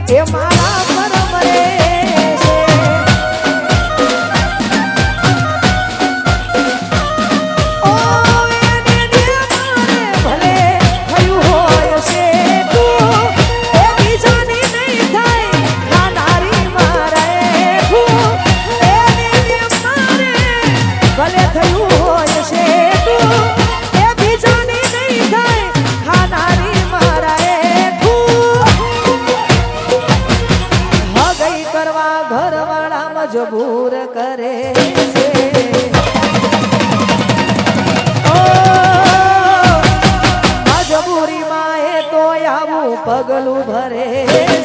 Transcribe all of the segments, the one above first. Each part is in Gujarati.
એ મારા પર મરે છે ઓ એને જે મારે ભલે થયું હોય છે તું એ બીજાની નહીં થાય ખાનારી મારે તું એને જે મારે ભલે થયું હોય છે તું એ બીજાની નહીં થાય ખાનારી મારે ઘરવાળા મજબૂર કરે છે ઓ મજબૂરીમાં એ તો આવું પગલું ભરે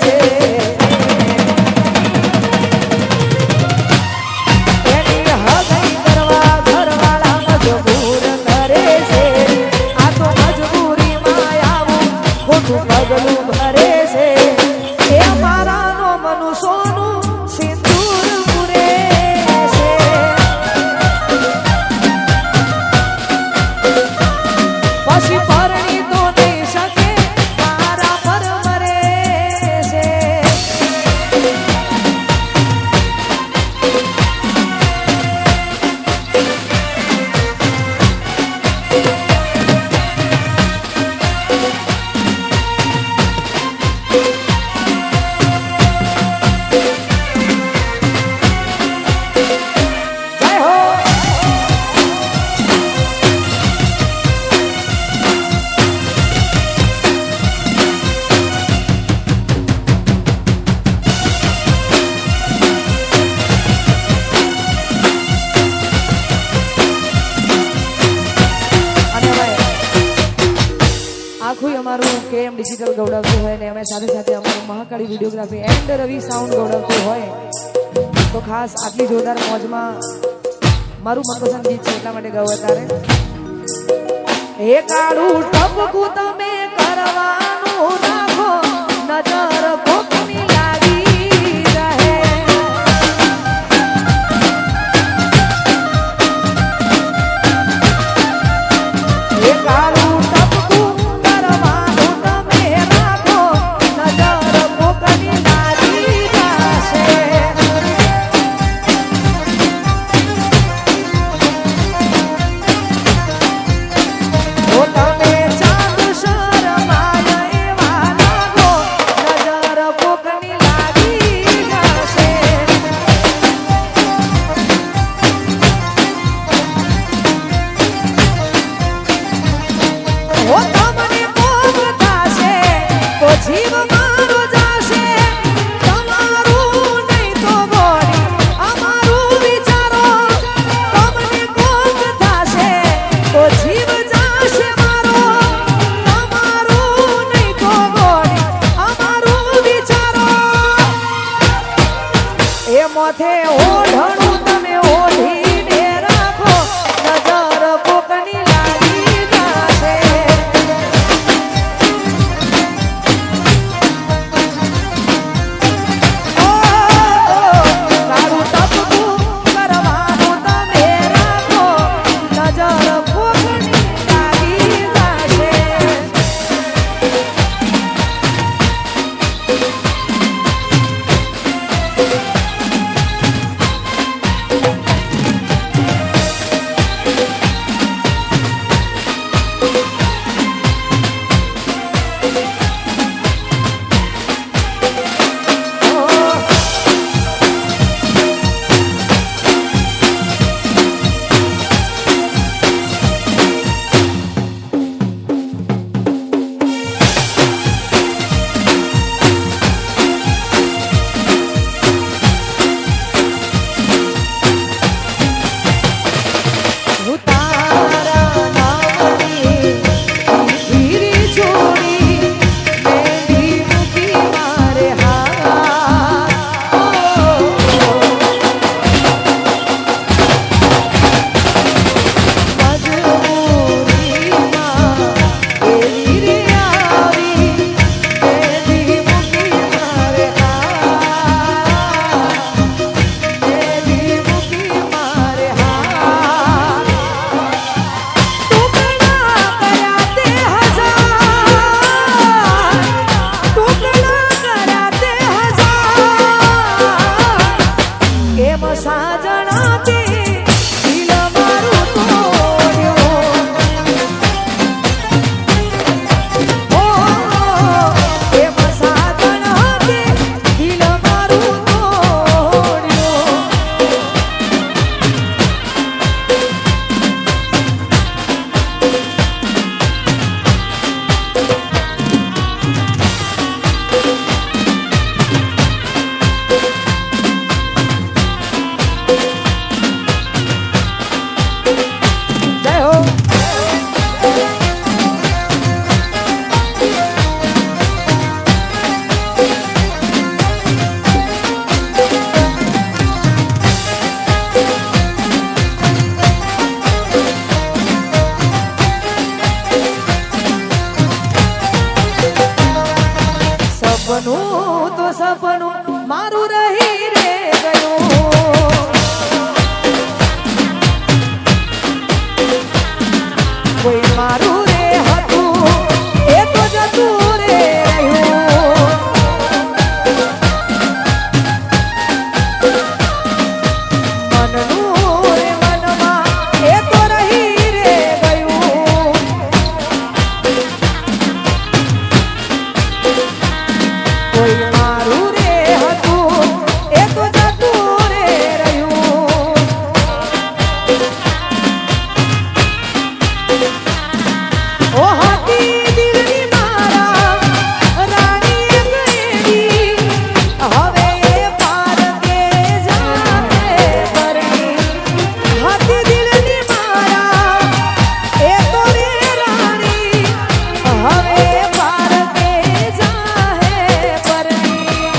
છે એની હગઈ કરવા ઘરવાળા મજબૂર કરે છે આ તો મજબૂરીમાં આવું ખોટું પગલું ભરે છે એ મારાનો મનુષ્યનું અમારું કેએમ ડિજિટલ ગૌડાવતું હોય ને અમે સાથે સાથે અમારું Mahakali videography and Ravi sound ગૌડાવતું હોય તો ખાસ આટલી જોરદાર મોજમાં મારું મનપસંદ ગીત છે એટલા માટે ગાવું અત્યારે એ કાળું ટપકું તમે કરવાનું રાખો નજર કોકની લાગી રહે એ કાળું મોથે ઓઢણું તમે ઓઢીને રાખો નજર કોકની લાગી જશે તારું ટપકું કરવાનું તમે રાખો નજર કોકની લાગી જશે સપનું તો સપનું મારું રહી રે ગયું, કોઈ મારું રે હતું એ તો જતું રે રહ્યું, મનનું રે મનમાં એ તો રહી રે ગયું, કોઈ મારું રે હતું એ તો જતું રે રહ્યું, ઓ હાથી દિલની મારા રાણી ગયેલી, હવે એ પાર કે જાને પરણી, હાથી દિલની મારા એ તો રે રાણી, હવે પાર કે જાહે પરણી,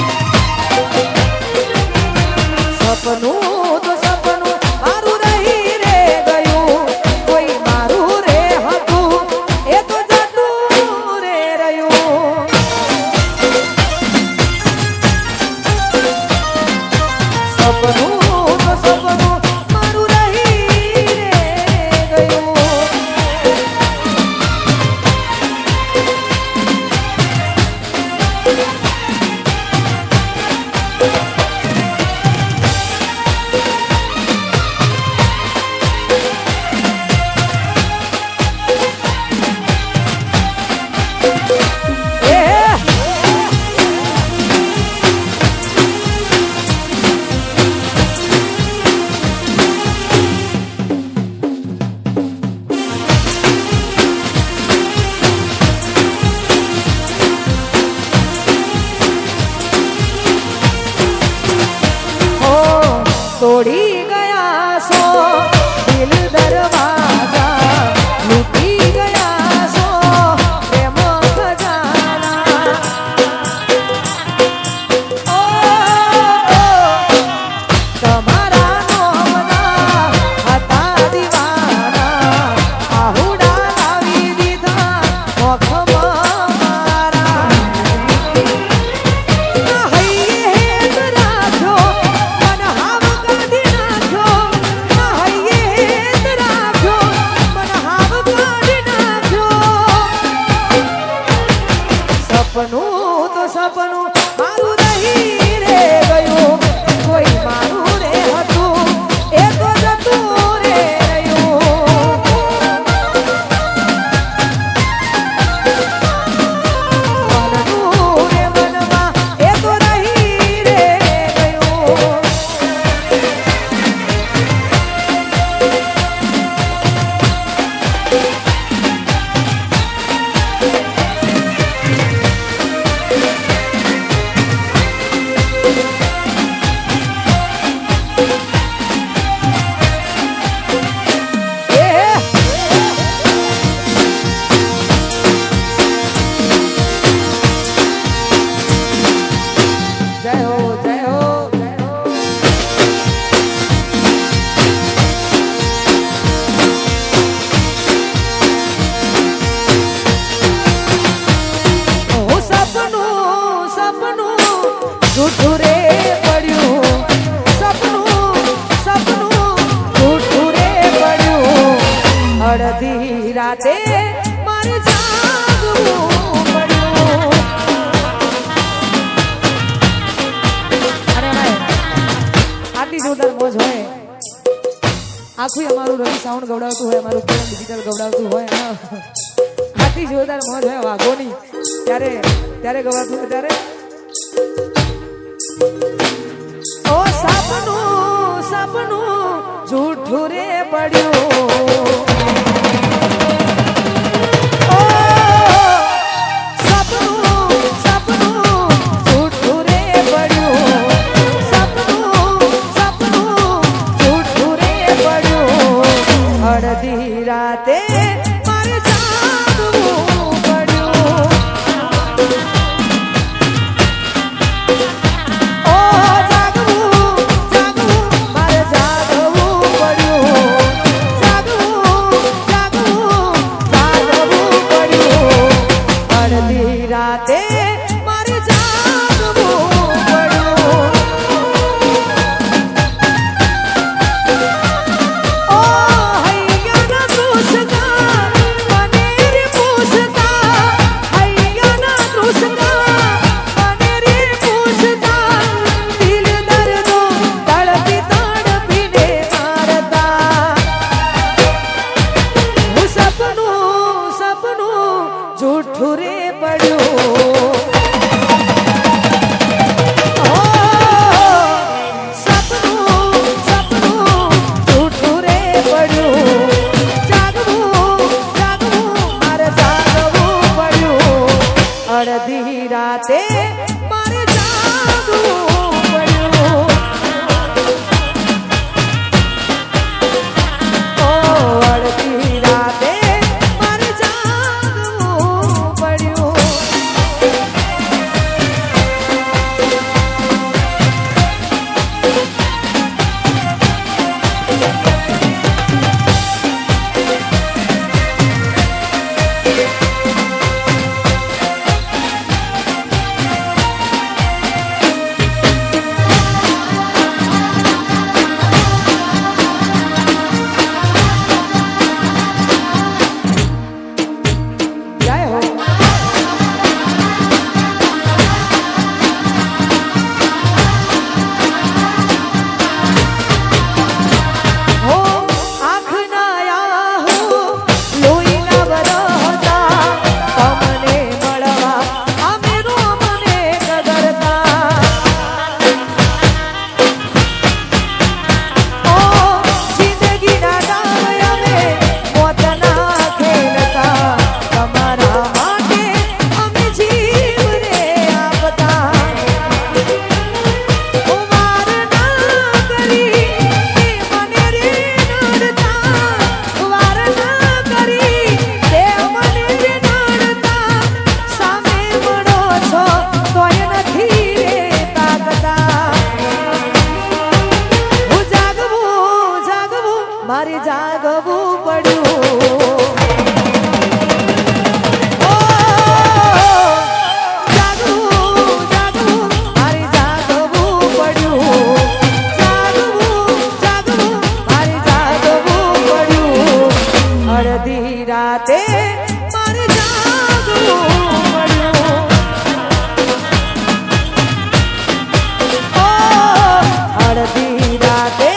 સપનું તો સપનું મારું રહી રે ગયું, કોઈ મારું રે હતું એ તો જતું રે રહ્યું, સપનું તો સપનું મારું રહી રે ગયું. તોડી ગયા સો દિલ દરવાજા, લૂટી ગયા સો પ્રેમ ખજાના, ઓ તમારા નોમના હતા દીવાના, આહુડા લાવી દીધા મોખમાં મારા, હૈયે હેત રાખો મન હાવ કાઢી નાખો, હૈયે હેત રાખો મન હાવ કાઢી નાખો, સપનું તો સપનું મારું રહી રે ગયું, કોઈ મારું રે હતું એ તો જતું રે રહ્યું, મનનું રે મનમાં એ તો રહી રે ગયું. જય હો જય હો જય હો. ઓ સપનું સપનું જૂઠું રે પડ્યું, સપનું સપનું જૂઠું રે પડ્યું, અડધી રાતે મારે જાગવું પડ્યું. અરે ભાઈ આટલી જોરદાર મોજ હોય, આખું અમારું રવિ સાઉન્ડ ગવડાવતું હોય, અમારું કેમ ડિજિટલ ગવડાવતું હોય ને, આટલી જોરદાર મોજ હોય વાઘોની, ત્યારે ત્યારે ગવાતું હોય ત્યારે, ઓ સપનું સપનું જૂઠું રે પડ્યું, ઓ સપનું સપનું જૂઠું રે પડ્યું, સપનું સપનું જૂઠું રે પડ્યું, અડધી રાતે મારે જાગવું પડ્યું, ઓ જાગવું જાગવું મારે જાગવું પડ્યું, મારે જાગવું પડ્યું. ઓ અડધી રાતે મારે જાગવું પડ્યું. મારે જાગવું પડ્યું. ઓ જાગવું જાગવું મારે જાગવું પડ્યું. જાગવું મારે જાગવું પડ્યું. અડધી રાતે મારે જાગવું પડ્યું. ઓ અડધી રાતે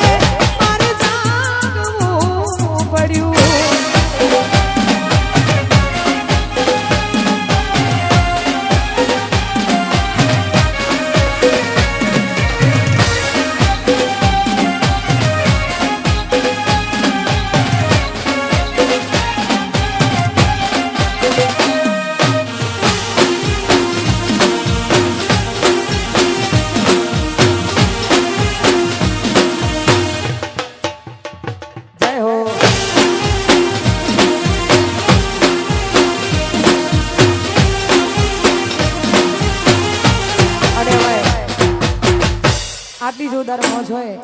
આટલી જોરદાર મોજ હોય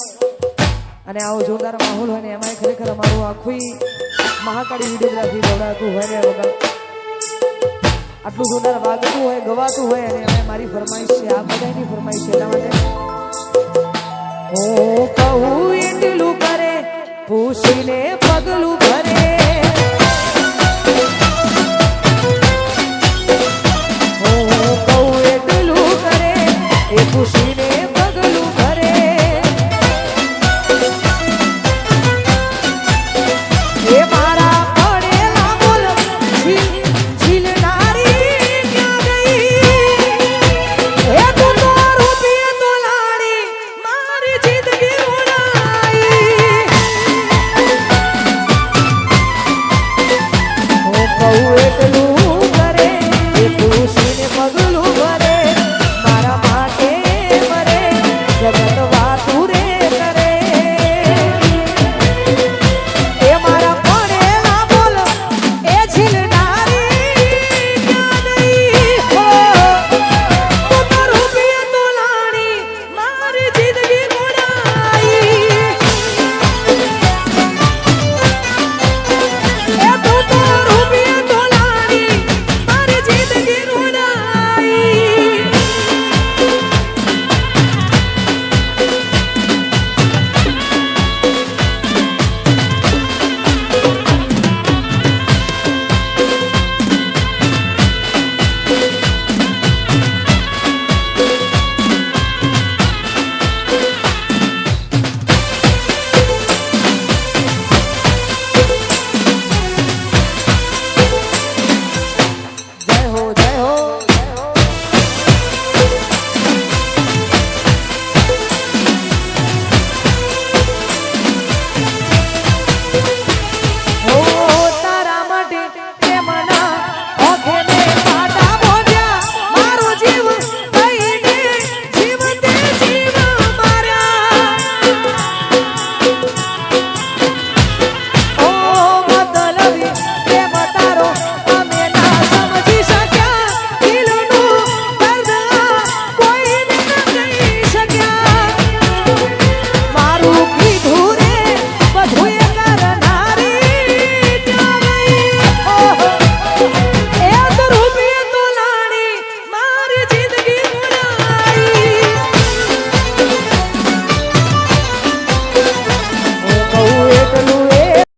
અને આવો જોરદાર માહોલ હોય ને એમાં ખરેખર અમારું આખું મહાકાળી વિડીયોગ્રાફી દોડાતું હોય ને વગર આટલું જોરદાર વાગતું હોય ગવાતું હોય અને અમે મારી ફરમાઈશ છે આ બધાની ફરમાઈશ છે એટલા માટે હું કહું એટલું કરે પૂછીને પગલું